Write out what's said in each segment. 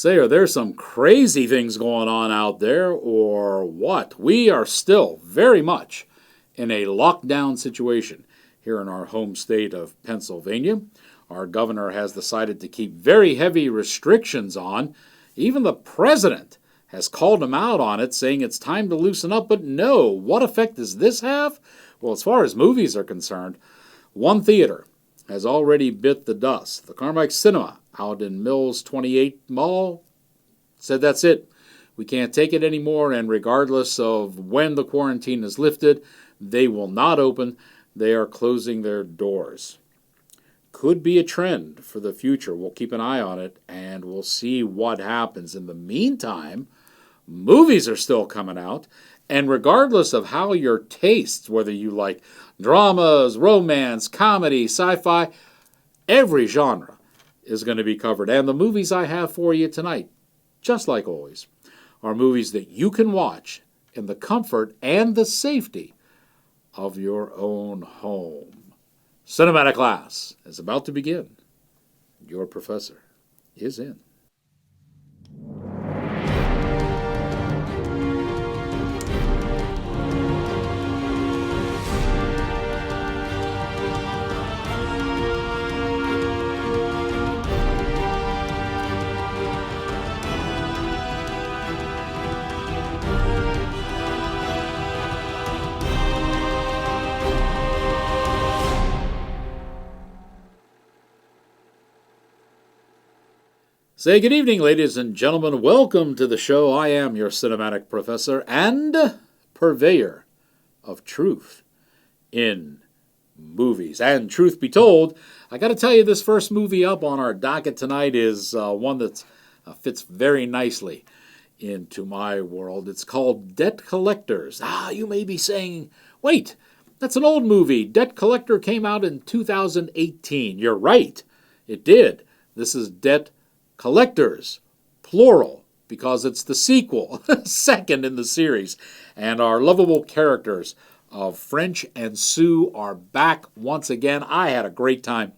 Say, are there some crazy things going on out there or what? We are still very much in a lockdown situation here in our home state of Pennsylvania. Our governor has decided to keep very heavy restrictions on. Even the president has called him out on it, saying it's time to loosen up. But no, what effect does this have? Well, as far as movies are concerned, one theater has already bit the dust. The Carmike Cinema out in Mills 28 Mall said that's it. We can't take it anymore, and regardless of when the quarantine is lifted, they will not open. They are closing their doors. Could be a trend for the future. We'll keep an eye on it, and we'll see what happens. In the meantime, movies are still coming out, and regardless of how your tastes, whether you like dramas, romance, comedy, sci-fi, every genre is going to be covered. And the movies I have for you tonight, just like always, are movies that you can watch in the comfort and the safety of your own home. Cinematic class is about to begin. Your professor is in. Say good evening, ladies and gentlemen. Welcome to the show. I am your cinematic professor and purveyor of truth in movies. And truth be told, I got to tell you, this first movie up on our docket tonight is one that fits very nicely into my world. It's called Debt Collectors. You may be saying, wait, that's an old movie. Debt Collector came out in 2018. You're right, it did. This is Debt Collectors, plural, because it's the sequel, second in the series. And our lovable characters of French and Sue are back once again. I had a great time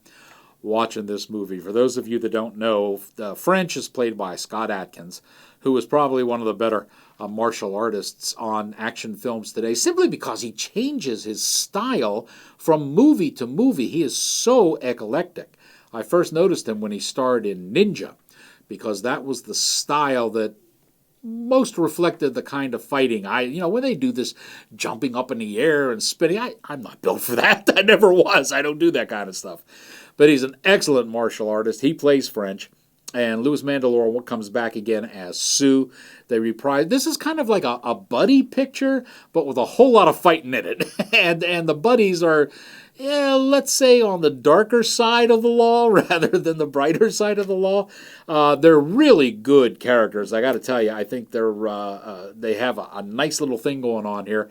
watching this movie. For those of you that don't know, French is played by Scott Adkins, who is probably one of the better martial artists on action films today, simply because he changes his style from movie to movie. He is so eclectic. I first noticed him when he starred in Ninja, because that was the style that most reflected the kind of fighting. When they do this jumping up in the air and spinning, I'm not built for that. I never was. I don't do that kind of stuff. But he's an excellent martial artist. He plays French. And Louis Mandylor comes back again as Sue. They reprise. This is kind of like a buddy picture, but with a whole lot of fighting in it. and the buddies are, let's say, on the darker side of the law rather than the brighter side of the law. They're really good characters. I got to tell you, I think they have a nice little thing going on here.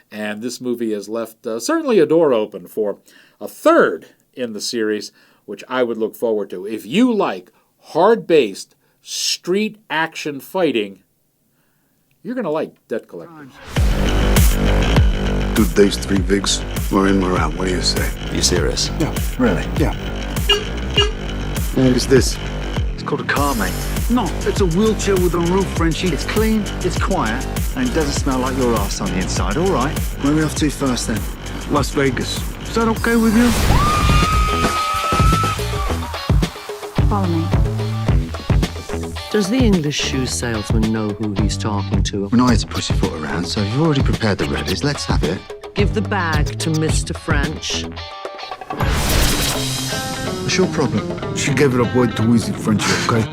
And this movie has left certainly a door open for a third in the series, which I would look forward to. If you like hard-based, street action fighting, you're going to like Debt Collectors. Good days, 3 Vigs. We're in, we're out. What do you say? You serious? Yeah, really? Yeah. What is this? It's called a car, mate. No, it's a wheelchair with a roof, Frenchie. It's clean, it's quiet, and it doesn't smell like your ass on the inside, all right? Where are we off to first, then? Las Vegas. Is that okay with you? Follow me. Does the English shoe salesman know who he's talking to? We're not here to push your foot around, so you've already prepared the reddies. Let's have it. Give the bag to Mr. French. What's your problem? She gave it up way too easy, Frenchie, okay?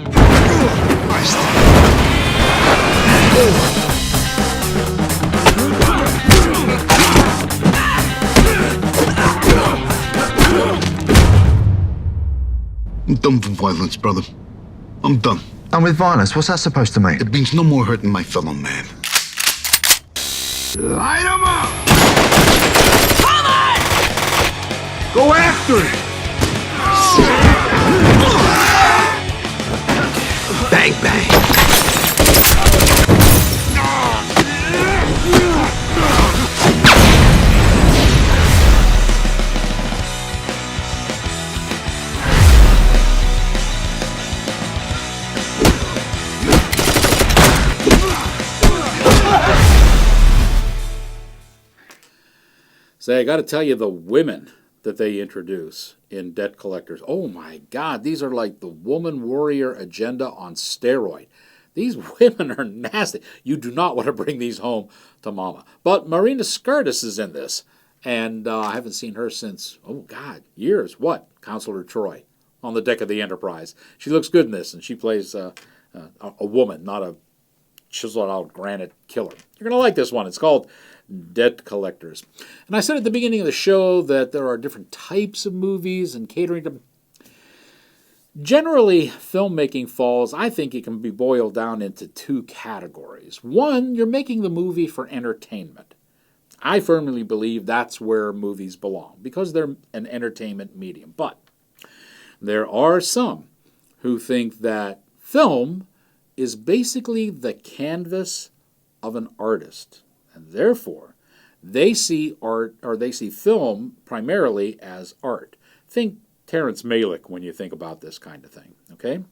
I'm done with violence, brother. I'm done. And with violence, what's that supposed to mean? It means no more hurting my fellow man. Light 'em up! Go after it! Bang, bang. Say, I got to tell you, the women that they introduce in Debt Collectors, oh my God, these are like the woman warrior agenda on steroid. These women are nasty. You do not want to bring these home to mama. But Marina Sirtis is in this, and I haven't seen her since, oh God, years. What? Counselor Troy on the deck of the Enterprise. She looks good in this, and she plays a woman, not a chiseled out granite killer. You're going to like this one. It's called Debt Collectors. And I said at the beginning of the show that there are different types of movies and catering to. Generally, filmmaking falls, I think it can be boiled down into two categories. One, you're making the movie for entertainment. I firmly believe that's where movies belong, because they're an entertainment medium. But there are some who think that film is basically the canvas of an artist, and therefore they see art, or they see film primarily as art. Think Terrence Malick when you think about this kind of thing, okay?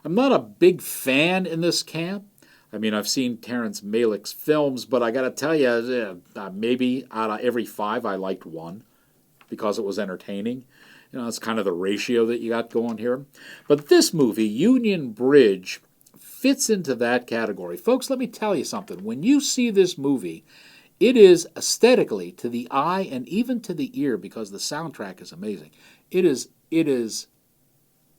I'm not a big fan in this camp. I mean, I've seen Terrence Malick's films, but I got to tell you, maybe out of every 5, I liked 1 because it was entertaining. You know, that's kind of the ratio that you got going here. But this movie, Union Bridge, fits into that category. Folks, let me tell you something. When you see this movie, it is aesthetically, to the eye and even to the ear, because the soundtrack is amazing, it is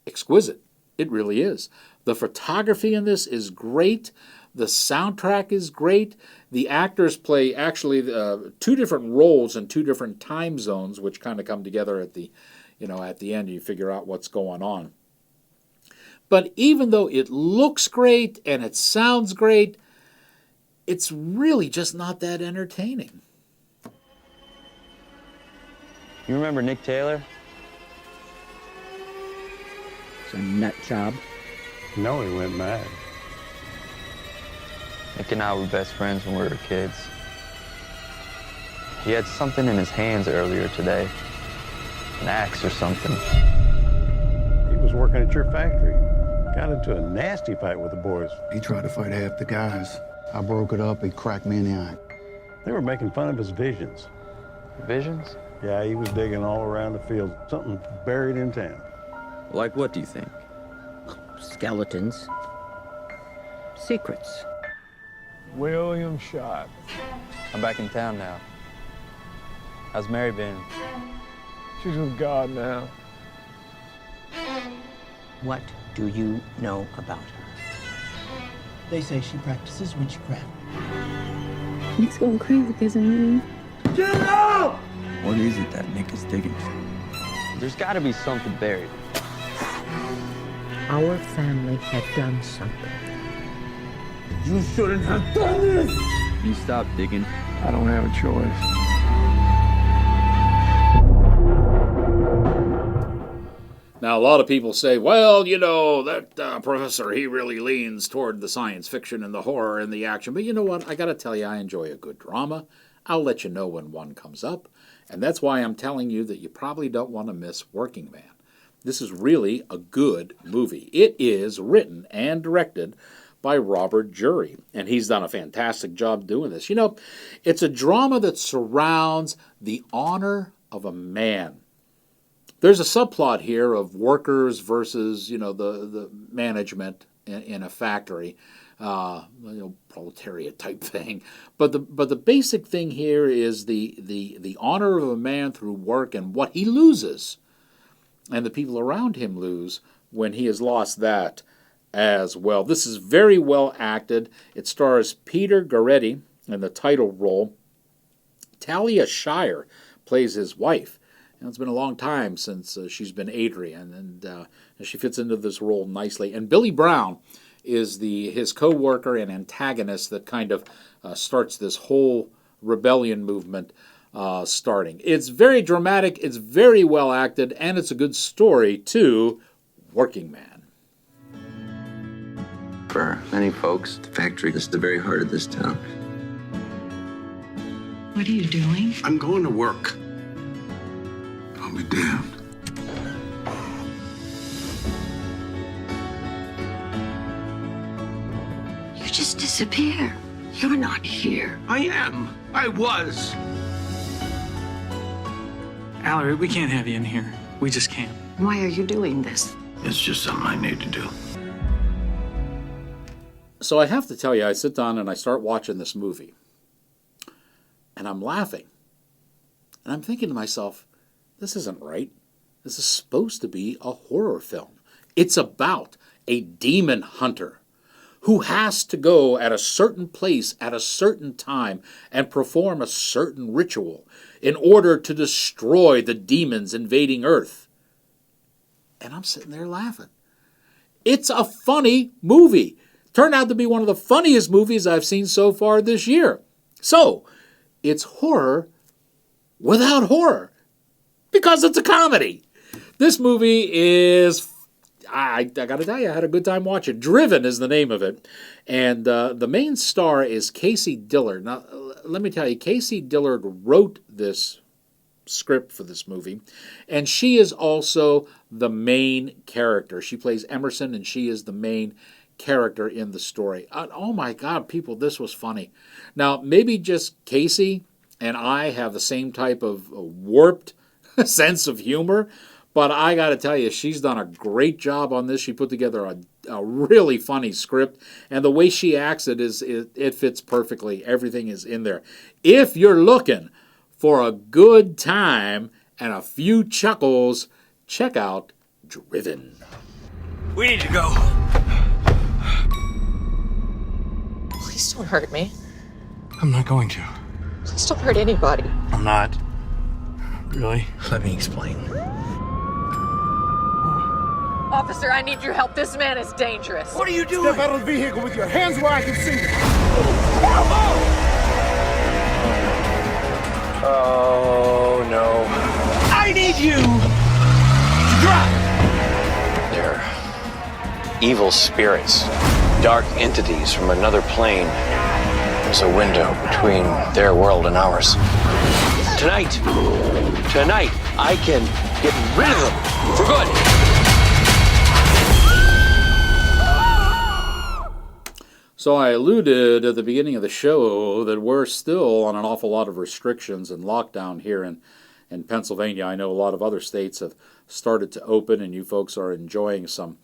exquisite. It really is. The photography in this is great. The soundtrack is great. The actors play actually 2 different roles in 2 different time zones, which kind of come together at the end. You figure out what's going on. But even though it looks great and it sounds great, it's really just not that entertaining. You remember Nick Taylor? It's a nut job. No, he went mad. Nick and I were best friends when we were kids. He had something in his hands earlier today. An axe or something. He was working at your factory. Got into a nasty fight with the boys. He tried to fight half the guys. I broke it up. He cracked me in the eye. They were making fun of his visions. Visions? Yeah, he was digging all around the field. Something buried in town. Like what do you think? Skeletons. Secrets. William Schott. I'm back in town now. How's Mary been? She's with God now. What do you know about her? They say she practices witchcraft. Nick's going crazy because of me. What is it that Nick is digging for? There's got to be something buried. Our family had done something. You shouldn't have done this! You stop digging. I don't have a choice. Now, a lot of people say, well, you know, that professor, he really leans toward the science fiction and the horror and the action. But you know what? I got to tell you, I enjoy a good drama. I'll let you know when one comes up. And that's why I'm telling you that you probably don't want to miss Working Man. This is really a good movie. It is written and directed by Robert Jury, and he's done a fantastic job doing this. You know, it's a drama that surrounds the honor of a man. There's a subplot here of workers versus, you know, the management in a factory, proletariat type thing. But the basic thing here is the honor of a man through work and what he loses, and the people around him lose when he has lost that as well. This is very well acted. It stars Peter Goretti in the title role. Talia Shire plays his wife. And it's been a long time since she's been Adrian, and she fits into this role nicely. And Billy Brown is his co-worker and antagonist that kind of starts this whole rebellion movement starting. It's very dramatic, it's very well acted, and it's a good story too. Working Man. For many folks, the factory is the very heart of this town. What are you doing? I'm going to work. I'll be damned. You just disappear. You're not here. I am. I was. Valerie, we can't have you in here. We just can't. Why are you doing this? It's just something I need to do. So I have to tell you, I sit down and I start watching this movie. And I'm laughing. And I'm thinking to myself, this isn't right. This is supposed to be a horror film. It's about a demon hunter who has to go at a certain place at a certain time and perform a certain ritual in order to destroy the demons invading Earth. And I'm sitting there laughing. It's a funny movie. Turned out to be one of the funniest movies I've seen so far this year. So, it's horror without horror, because it's a comedy. This movie is, I got to tell you, I had a good time watching. Driven is the name of it. And the main star is Casey Dillard. Now, let me tell you, Casey Dillard wrote this script for this movie, and she is also the main character. She plays Emerson, and she is the main character in the story. Oh my God, people, this was funny. Now, maybe just Casey and I have the same type of warped sense of humor, but I got to tell you, she's done a great job on this. She put together a really funny script, and the way she acts it fits perfectly. Everything is in there. If you're looking for a good time and a few chuckles, check out Driven. We need to go. Please don't hurt me. I'm not going to. Please don't hurt anybody. I'm not. Really? Let me explain. Officer, I need your help. This man is dangerous. What are you doing? Step out of the vehicle with your hands where I can see you. Oh, no. I need you to drive! They're evil spirits, dark entities from another plane. There's a window between their world and ours. Tonight, I can get rid of them for good. So I alluded at the beginning of the show that we're still on an awful lot of restrictions and lockdown here in Pennsylvania. I know a lot of other states have started to open, and you folks are enjoying some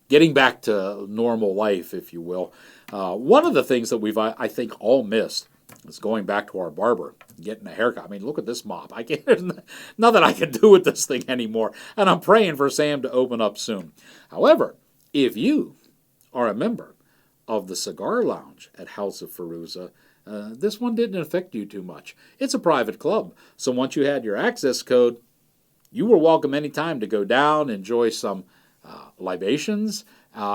getting back to normal life, if you will. One of the things that we've, I think, all missed is going back to our barber, getting a haircut. I mean, look at this mop. I can't, there's nothing I can do with this thing anymore, and I'm praying for Sam to open up soon. However, if you are a member of the Cigar Lounge at House of Fairuza, this one didn't affect you too much. It's a private club, so once you had your access code, you were welcome anytime to go down, enjoy some libations,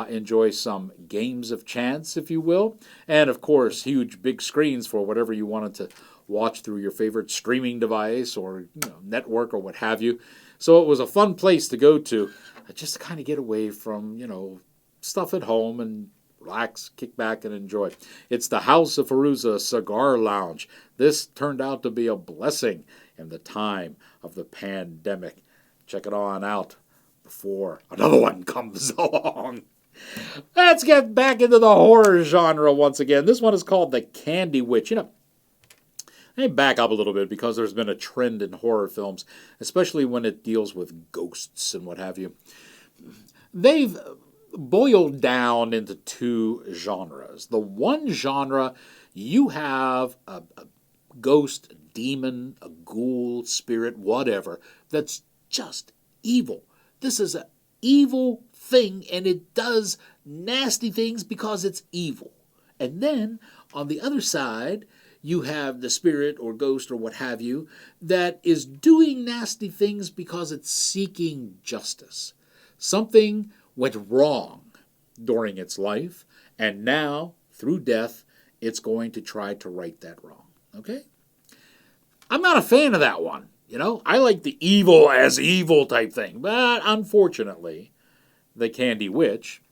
enjoy some games of chance, if you will, and of course, huge big screens for whatever you wanted to watch through your favorite streaming device or network or what have you. So it was a fun place to go to, just to kind of get away from, stuff at home and relax, kick back, and enjoy. It's the House of Fairuza Cigar Lounge. This turned out to be a blessing in the time of the pandemic. Check it on out before another one comes along. Let's get back into the horror genre once again. This one is called The Candy Witch. Let me back up a little bit because there's been a trend in horror films, especially when it deals with ghosts and what have you. They've boiled down into two genres. The one genre, you have a ghost, demon, a ghoul, spirit, whatever, that's just evil. This is an evil thing, and it does nasty things because it's evil. And then, on the other side, you have the spirit or ghost or what have you that is doing nasty things because it's seeking justice. Something went wrong during its life, and now, through death, it's going to try to right that wrong. Okay? I'm not a fan of that one. I like the evil as evil type thing. But unfortunately, the Candy Witch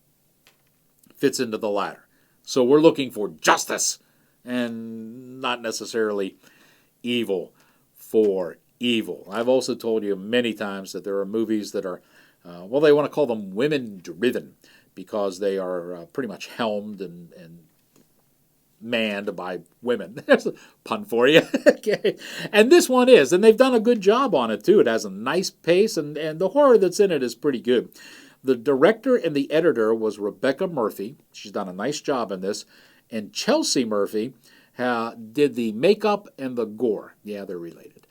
fits into the latter. So we're looking for justice and not necessarily evil for evil. I've also told you many times that there are movies that are, they want to call them women-driven because they are pretty much helmed and manned by women. There's a pun for you. Okay. And this one is, and they've done a good job on it too. It has a nice pace, and the horror that's in it is pretty good. The director and the editor was Rebecca Murphy. She's done a nice job in this. And Chelsea Murphy did the makeup and the gore. Yeah, they're related.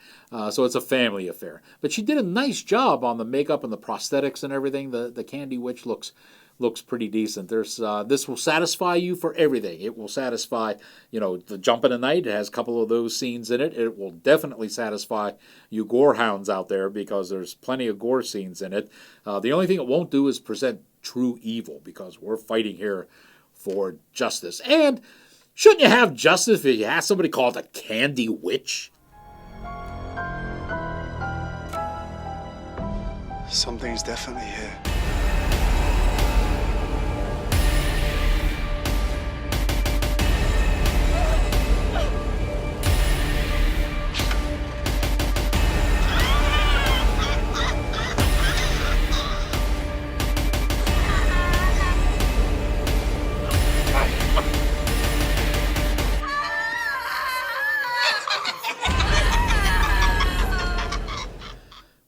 So it's a family affair. But she did a nice job on the makeup and the prosthetics and everything. The Candy Witch looks pretty decent. This will satisfy you for everything. It will satisfy, the Jump in the Night. It has a couple of those scenes in it. It will definitely satisfy you gore hounds out there because there's plenty of gore scenes in it. The only thing it won't do is present true evil because we're fighting here for justice. And shouldn't you have justice if you have somebody called a Candy Witch? Something's definitely here.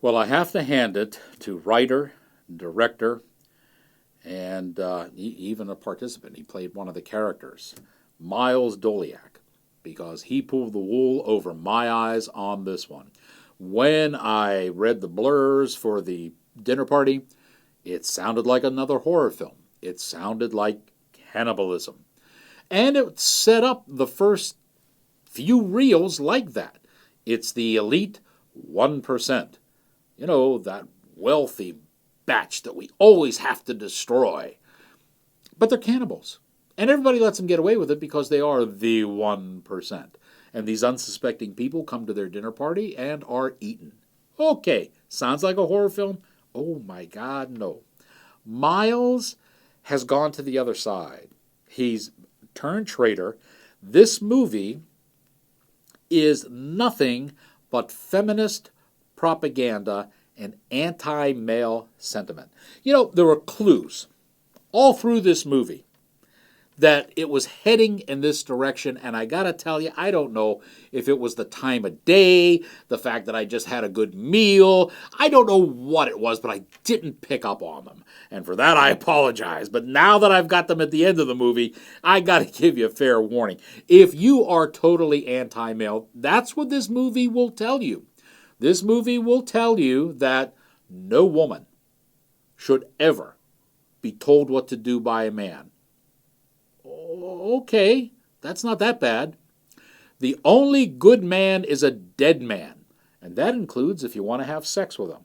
Well, I have to hand it to writer, director, and even a participant. He played one of the characters, Miles Doliak, because he pulled the wool over my eyes on this one. When I read the blurs for the dinner party, it sounded like another horror film. It sounded like cannibalism. And it set up the first few reels like that. It's the elite 1%. That wealthy batch that we always have to destroy. But they're cannibals. And everybody lets them get away with it because they are the 1%. And these unsuspecting people come to their dinner party and are eaten. Okay, sounds like a horror film? Oh my God, no. Miles has gone to the other side. He's turned traitor. This movie is nothing but feminist propaganda and anti-male sentiment. There were clues all through this movie that it was heading in this direction, and I gotta tell you, I don't know if it was the time of day, the fact that I just had a good meal, I don't know what it was, but I didn't pick up on them, and for that I apologize. But now that I've got them at the end of the movie, I gotta give you a fair warning. If you are totally anti-male, that's what this movie will tell you. This movie will tell you that no woman should ever be told what to do by a man. Okay, that's not that bad. The only good man is a dead man, and that includes if you want to have sex with him.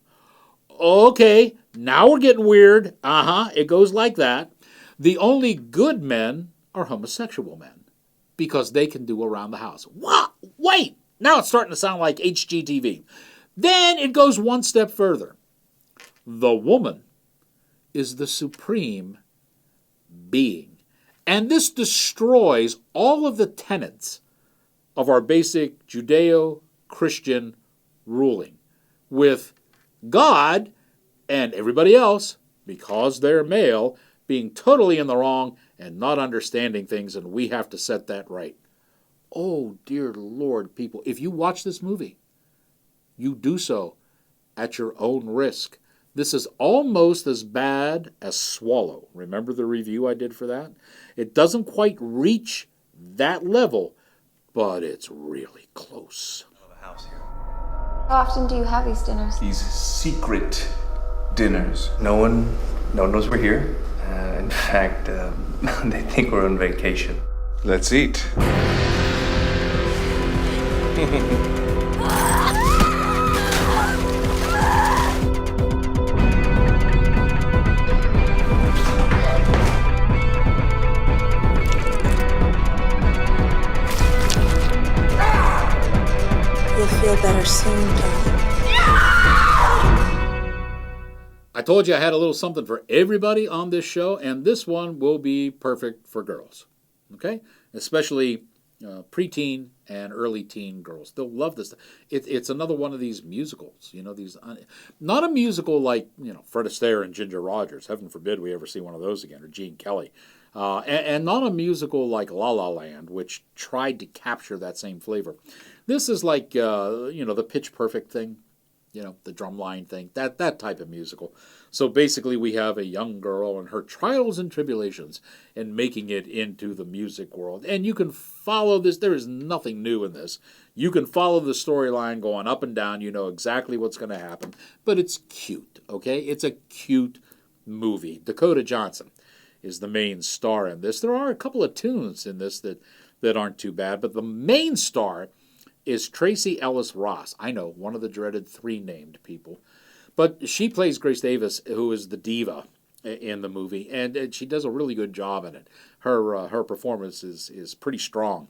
Okay, now we're getting weird. It goes like that. The only good men are homosexual men because they can do around the house. What? Wait! Now it's starting to sound like HGTV. Then it goes one step further. The woman is the supreme being. And this destroys all of the tenets of our basic Judeo-Christian ruling, with God and everybody else, because they're male, being totally in the wrong and not understanding things, and we have to set that right. Oh, dear Lord, people, if you watch this movie, you do so at your own risk. This is almost as bad as Swallow. Remember the review I did for that? It doesn't quite reach that level, but it's really close. How often do you have these dinners? These secret dinners. No one knows we're here. In fact, they think we're on vacation. Let's eat. You'll feel better soon, darling. I told you I had a little something for everybody on this show, and this one will be perfect for girls. Okay? Especially preteen and early teen girls. They'll love this. It's another one of these musicals, not a musical like, Fred Astaire and Ginger Rogers. Heaven forbid we ever see one of those again, or Gene Kelly. And not a musical like La La Land, which tried to capture that same flavor. This is like, the Pitch Perfect thing, the drumline thing, that type of musical. So basically we have a young girl and her trials and tribulations in making it into the music world. And you can follow this. There is nothing new in this. You can follow the storyline going up and down. You know exactly what's going to happen. But it's cute, okay? It's a cute movie. Dakota Johnson is the main star in this. There are a couple of tunes in this that aren't too bad. But the main star is Tracy Ellis Ross. I know, one of the dreaded three named people. But she plays Grace Davis, who is the diva in the movie, and she does a really good job in it. Her performance is pretty strong,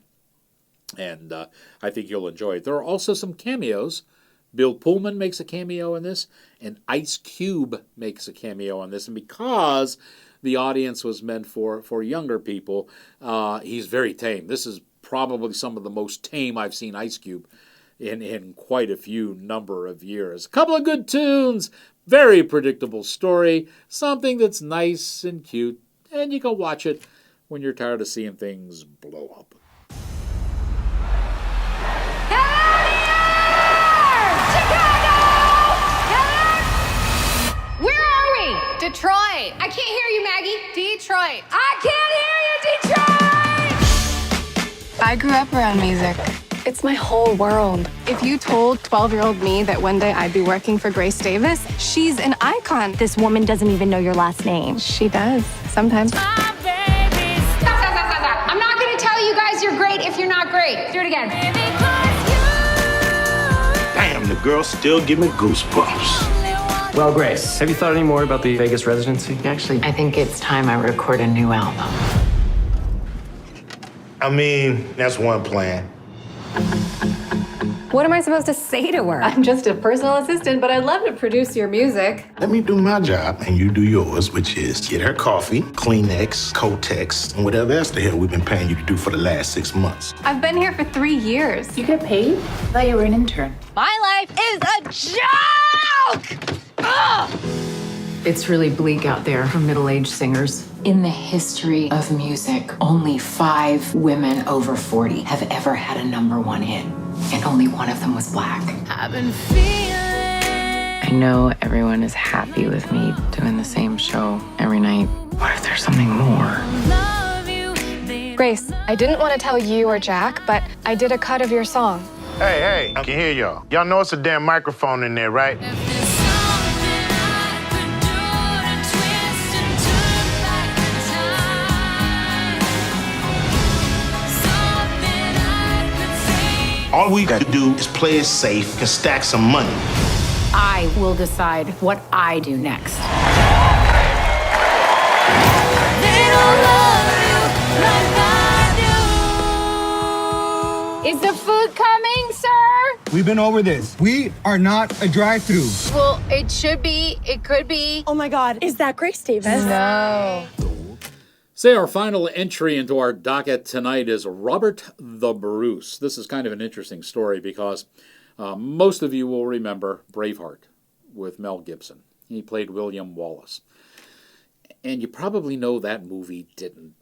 and I think you'll enjoy it. There are also some cameos. Bill Pullman makes a cameo in this, and Ice Cube makes a cameo in this, and because the audience was meant for younger people, he's very tame. This is probably some of the most tame I've seen Ice Cube in quite a few number of years. A couple of good tunes, very predictable story, something that's nice and cute, and you can watch it when you're tired of seeing things blow up. Where are we? Detroit. I can't hear you, Maggie. Detroit. I can't hear you, Detroit! I grew up around music. It's my whole world. If you told 12-year-old me that one day I'd be working for Grace Davis, she's an icon. This woman doesn't even know your last name. She does, sometimes. Stop. I'm not going to tell you guys you're great if you're not great. Do it again. Damn, the girls still give me goosebumps. Well, Grace, have you thought any more about the Vegas residency? Actually, I think it's time I record a new album. I mean, that's one plan. What am I supposed to say to her? I'm just a personal assistant, but I'd love to produce your music. Let me do my job, and you do yours, which is get her coffee, Kleenex, Kotex, and whatever else the hell we've been paying you to do for the last 6 months. I've been here for 3 years. You get paid? I thought you were an intern. My life is a joke! Ugh! It's really bleak out there for middle-aged singers. In the history of music, only 5 women over 40 have ever had a #1 hit, and only one of them was black. I've been feeling. I know everyone is happy with me doing the same show every night. What if there's something more? Grace, I didn't want to tell you or Jack, but I did a cut of your song. Hey, I can hear y'all. Y'all know it's a damn microphone in there, right? All we got to do is play it safe and stack some money. I will decide what I do next. They don't love you like I do. Is the food coming, sir? We've been over this. We are not a drive-through. Well, it should be. It could be. Oh my God, is that Grace Davis? No. Say our final entry into our docket tonight is Robert the Bruce. This is kind of an interesting story because most of you will remember Braveheart with Mel Gibson. He played William Wallace. And you probably know that movie didn't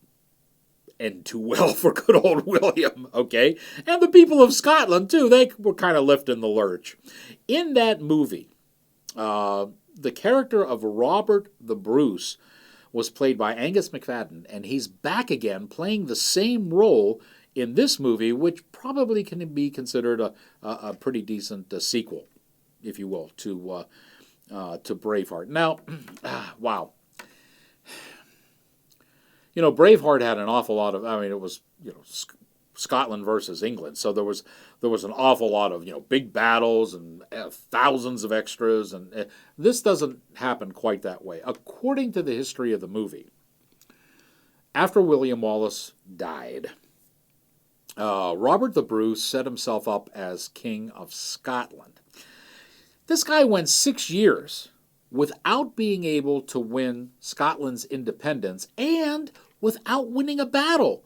end too well for good old William, okay? And the people of Scotland, too, they were kind of left in the lurch. In that movie, the character of Robert the Bruce was played by Angus McFadden, and he's back again playing the same role in this movie, which probably can be considered a pretty decent sequel, if you will, to Braveheart. Now, wow. You know, Braveheart had an awful lot of, it was, Scotland versus England, so there was an awful lot of, big battles and thousands of extras, and this doesn't happen quite that way. According to the history of the movie, after William Wallace died, Robert the Bruce set himself up as King of Scotland. This guy went 6 years without being able to win Scotland's independence and without winning a battle.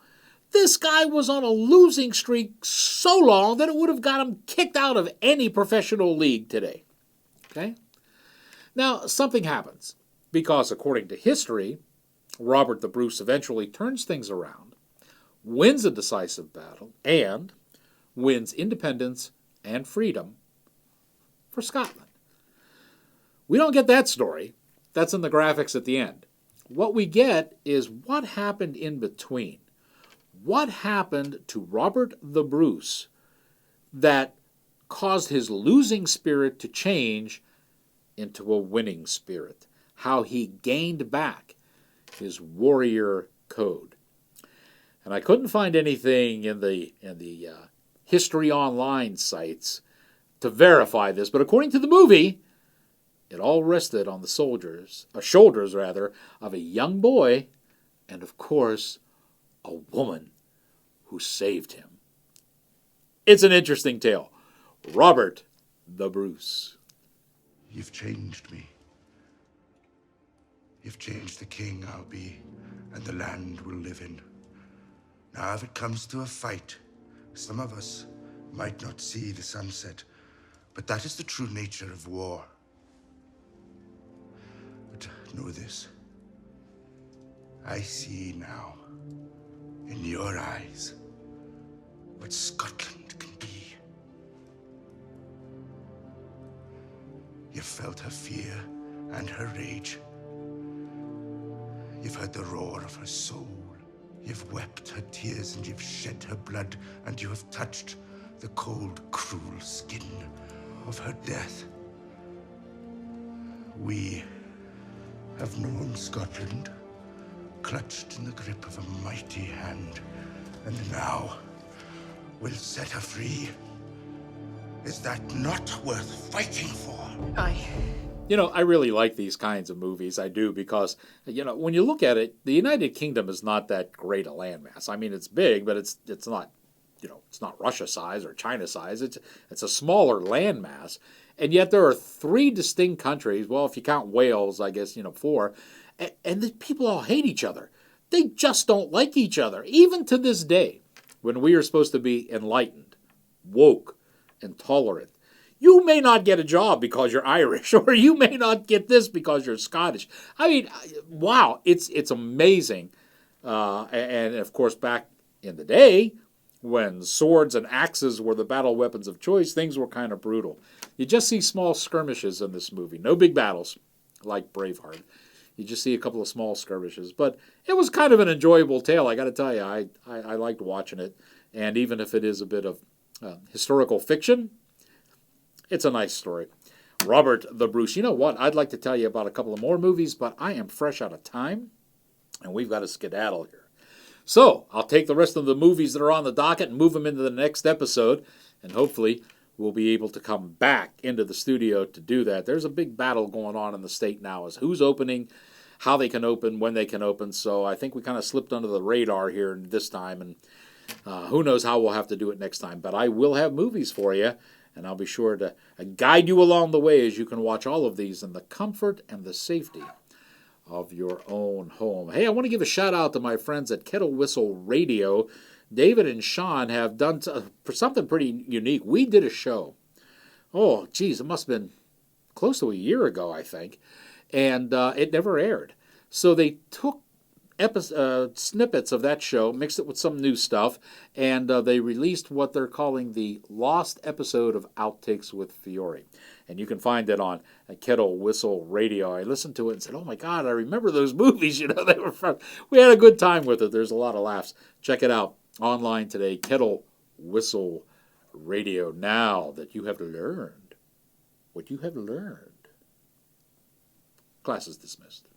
This guy was on a losing streak so long that it would have got him kicked out of any professional league today. Okay? Now, something happens, because according to history, Robert the Bruce eventually turns things around, wins a decisive battle, and wins independence and freedom for Scotland. We don't get that story. That's in the graphics at the end. What we get is what happened in between. What happened to Robert the Bruce that caused his losing spirit to change into a winning spirit? How he gained back his warrior code. And I couldn't find anything in the History Online sites to verify this, but according to the movie, it all rested on the shoulders of a young boy and, of course, a woman who saved him. It's an interesting tale. Robert the Bruce. You've changed me. You've changed the king I'll be and the land we'll live in. Now, if it comes to a fight, some of us might not see the sunset, but that is the true nature of war. But know this. I see now, in your eyes, what Scotland can be. You've felt her fear and her rage. You've heard the roar of her soul. You've wept her tears and you've shed her blood, and you have touched the cold, cruel skin of her death. We have known Scotland, clutched in the grip of a mighty hand, and now we'll set her free. Is that not worth fighting for? You know, I really like these kinds of movies. I do, because, you know, when you look at it, the United Kingdom is not that great a landmass. I mean, it's big, but it's not, you know, it's not Russia size or China size. It's a smaller landmass. And yet there are 3 distinct countries. Well, if you count Wales, I guess, you know, 4. And the people all hate each other. They just don't like each other. Even to this day, when we are supposed to be enlightened, woke, and tolerant. You may not get a job because you're Irish, or you may not get this because you're Scottish. I mean, wow, it's amazing. And of course, back in the day, when swords and axes were the battle weapons of choice, things were kind of brutal. You just see small skirmishes in this movie. No big battles, like Braveheart. You just see a couple of small skirmishes. But it was kind of an enjoyable tale, I got to tell you. I liked watching it. And even if it is a bit of historical fiction, it's a nice story. Robert the Bruce. You know what? I'd like to tell you about a couple of more movies, but I am fresh out of time, and we've got to skedaddle here. So I'll take the rest of the movies that are on the docket and move them into the next episode, and hopefully we'll be able to come back into the studio to do that. There's a big battle going on in the state now as who's opening, how they can open, when they can open. So I think we kind of slipped under the radar here this time, and who knows how we'll have to do it next time. But I will have movies for you, and I'll be sure to guide you along the way as you can watch all of these in the comfort and the safety of your own home. Hey, I want to give a shout out to my friends at Kettle Whistle Radio. David and Sean have done something pretty unique. We did a show. Oh, geez, it must have been close to a year ago, I think. And it never aired. So they took snippets of that show, mixed it with some new stuff, and they released what they're calling the Lost Episode of Outtakes with Fiore. And you can find it on Kettle Whistle Radio. I listened to it and said, oh my God, I remember those movies, you know, they were fun. We had a good time with it. There's a lot of laughs. Check it out online today, Kettle Whistle Radio. Now that you have learned what you have learned, class is dismissed.